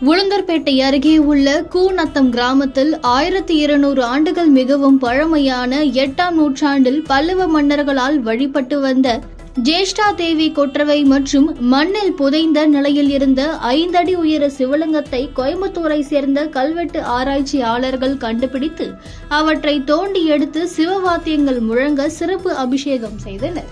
உளுந்தூர்பேட்டை அருகே உள்ள கூநத்தம் கிராமத்தில் 1200 ஆண்டுகள் மிகவும் பழமையான 8ஆம் நூற்றாண்டில் பல்லவ மன்னர்களால் வழிபட்டு வந்த ஜேஷ்டா தேவி கொற்றவை மற்றும் மண்ணில் புதைந்த நிலையில் இருந்த 5 அடி உயர சிவலிங்கத்தை கோயம்புத்தூரை சேர்ந்த கல்வெட்டு ஆராய்ச்சியாளர்கள் கண்டுபிடித்து அவற்றை தோண்டி எடுத்து சிவவாத்தியங்கள் முழங்க சிறப்பு அபிஷேகம் செய்தனர்.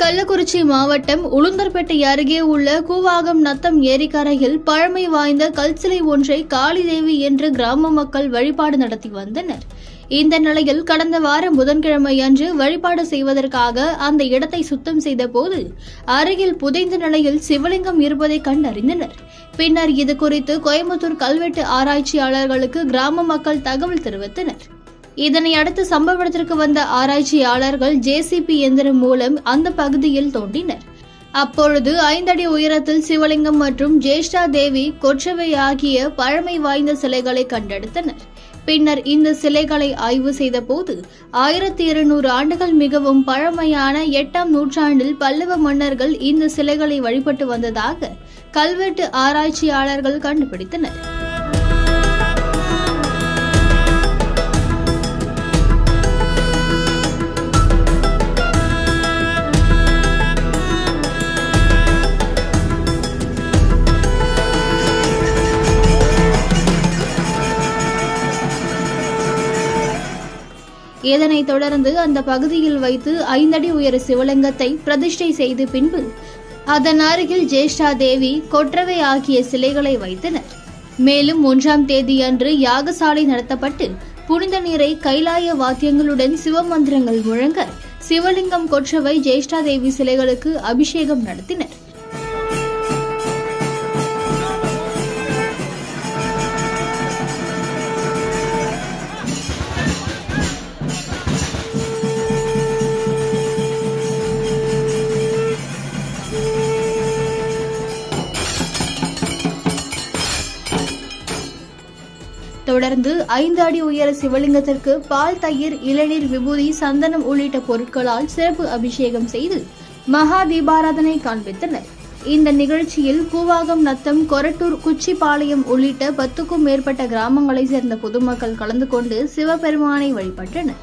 கள்ளக்குறிச்சி மாவட்டம் உளுந்தூர்பேட்டை அருகே உள்ள கூவாகம் நத்தம் ஏரிக்கரையில் பழமை வாய்ந்த கல்சிலை ஒன்றை காளிதேவி என்று கிராம மக்கள் வழிபாடு நடத்தி வந்தனர். இந்த நிலையில் கடந்த வாரம் புதன்கிழமை அன்று வழிபாடு செய்வதற்காக அந்த இடத்தை சுத்தம் செய்தபோது அருகில் புதைந்த நிலையில் சிவலிங்கம் இருப்பதை கண்டறிந்தனர். பின்னர் இதுகுறித்து கோயம்புத்தூர் கல்வெட்டு ஆராய்ச்சியாளர்களுக்கு கிராம மக்கள் தகவல் தெரிவித்தனர். இதனை அடுத்து சம்பவ இடத்திற்கு வந்த ஆராய்ச்சியாளர்கள் ஜேசிபி எந்திரம் மூலம் அந்த பகுதியில் தோண்டினர். அப்பொழுது 5 அடி உயரத்தில் சிவலிங்கம் மற்றும் ஜேஷ்டா தேவி கொற்றவை ஆகிய பழமை வாய்ந்த சிலைகளை கண்டெடுத்தனர். பின்னர் இந்த சிலைகளை ஆய்வு செய்தபோது 1200 ஆண்டுகள் மிகவும் பழமையான 8ஆம் நூற்றாண்டில் பல்லவ மன்னர்கள் இந்த சிலைகளை வழிபட்டு வந்ததாக கல்வெட்டு ஆராய்ச்சியாளர்கள் கண்டுபிடித்தனர். இதனைத் தொடர்ந்து அந்த பகுதியில் வைத்து 5 அடி உயர சிவலிங்கத்தை பிரதிஷ்டை செய்து பின்பு அதன் அருகில் ஜேஷ்டா தேவி கொற்றவை ஆகிய சிலைகளை வைத்தனர். மேலும் 1ஆம் தேதி அன்று யாகசாலை நடத்தப்பட்டு புனித நீரை கைலாய வாத்தியங்களுடன் சிவமந்திரங்கள் முழங்க சிவலிங்கம் கொற்றவை ஜேஷ்டா தேவி சிலைகளுக்கு அபிஷேகம் நடத்தினர். தொடர்ந்து 5 அடி உயர சிவலிங்கத்திற்கு பால், தயிர், இளநீர், விபூதி, சந்தனம் உள்ளிட்ட பொருட்களால் சிறப்பு அபிஷேகம் செய்து மகா தீபாராதனை காண்பித்தனர். இந்த நிகழ்ச்சியில் கூவாகம் நத்தம், கொரட்டூர், குச்சிப்பாளையம் உள்ளிட்ட 10க்கும் மேற்பட்ட கிராமங்களைச் சேர்ந்த பொதுமக்கள் கலந்து கொண்டு சிவபெருமானை வழிபட்டனர்.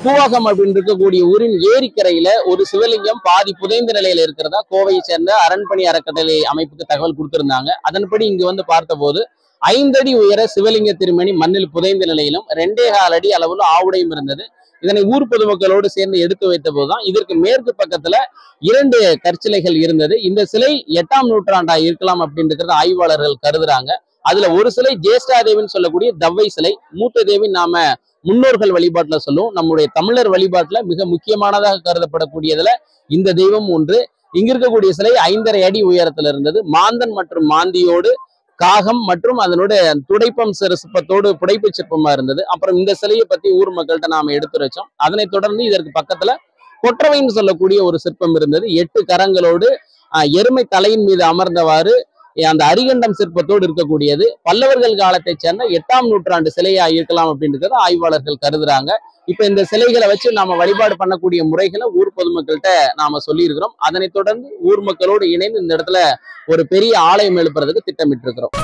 கூவாகம் அப்படின்னு இருக்கக்கூடிய ஊரின் ஏரிக்கரையில ஒரு சிவலிங்கம் பாதி புதைந்த நிலையில இருக்கிறதா கோவையை சேர்ந்த அரண்பணி அறக்கட்டளை அமைப்புக்கு தகவல் கொடுத்திருந்தாங்க. அதன்படி இங்கு வந்து பார்த்தபோது 5 அடி உயர சிவலிங்க திருமணி மண்ணில் புதைந்த நிலையிலும் 2.25 அடி அளவில் ஆவுடையும் இருந்தது. இதனை ஊர் பொதுமக்களோடு சேர்ந்து எடுத்து வைத்த போதுதான் இதற்கு மேற்கு பக்கத்துல 2 கற்சிலைகள் இருந்தது. இந்த சிலை 8ஆம் நூற்றாண்டா இருக்கலாம் அப்படின்றது ஆய்வாளர்கள் கருதுறாங்க. அதுல ஒரு சிலை ஜேஷ்டா தேவின்னு சொல்லக்கூடிய தவ்வை சிலை, மூத்த தேவி நாம முன்னோர்கள் வழிபாட்டுல சொல்லுவோம். நம்முடைய தமிழர் வழிபாட்டுல மிக முக்கியமானதாக கருதப்படக்கூடியதுல இந்த தெய்வம் ஒன்று. இங்க இருக்கக்கூடிய சிலை 5.5 அடி உயரத்துல இருந்தது. மாந்தன் மற்றும் மாந்தியோடு காகம் மற்றும் அதனுடைய துடைப்பம் சிற்பத்தோடு புடைப்பு சிற்பமா இருந்தது. அப்புறம் இந்த சிலையை பத்தி ஊர் மக்கள்கிட்ட நாம எடுத்து வச்சோம். அதனை தொடர்ந்து இதற்கு பக்கத்துல கொற்றவைன்னு சொல்லக்கூடிய ஒரு சிற்பம் இருந்தது. 8 கரங்களோடு எருமை தலையின் மீது அமர்ந்தவாறு அந்த அரிகண்டம் சிற்பத்தோடு இருக்கக்கூடியது பல்லவர்கள் காலத்தை சேர்ந்த 8ஆம் நூற்றாண்டு சிலையா இருக்கலாம் அப்படின்றத ஆய்வாளர்கள் கருதுறாங்க. இப்ப இந்த சிலைகளை வச்சு நாம வழிபாடு பண்ணக்கூடிய முறைகளை ஊர் பொதுமக்கள்கிட்ட நாம சொல்லியிருக்கிறோம். அதனை தொடர்ந்து ஊர் மக்களோடு இணைந்து இந்த இடத்துல ஒரு பெரிய ஆலயம் எழுப்புறதுக்கு திட்டமிட்டு இருக்கிறோம்.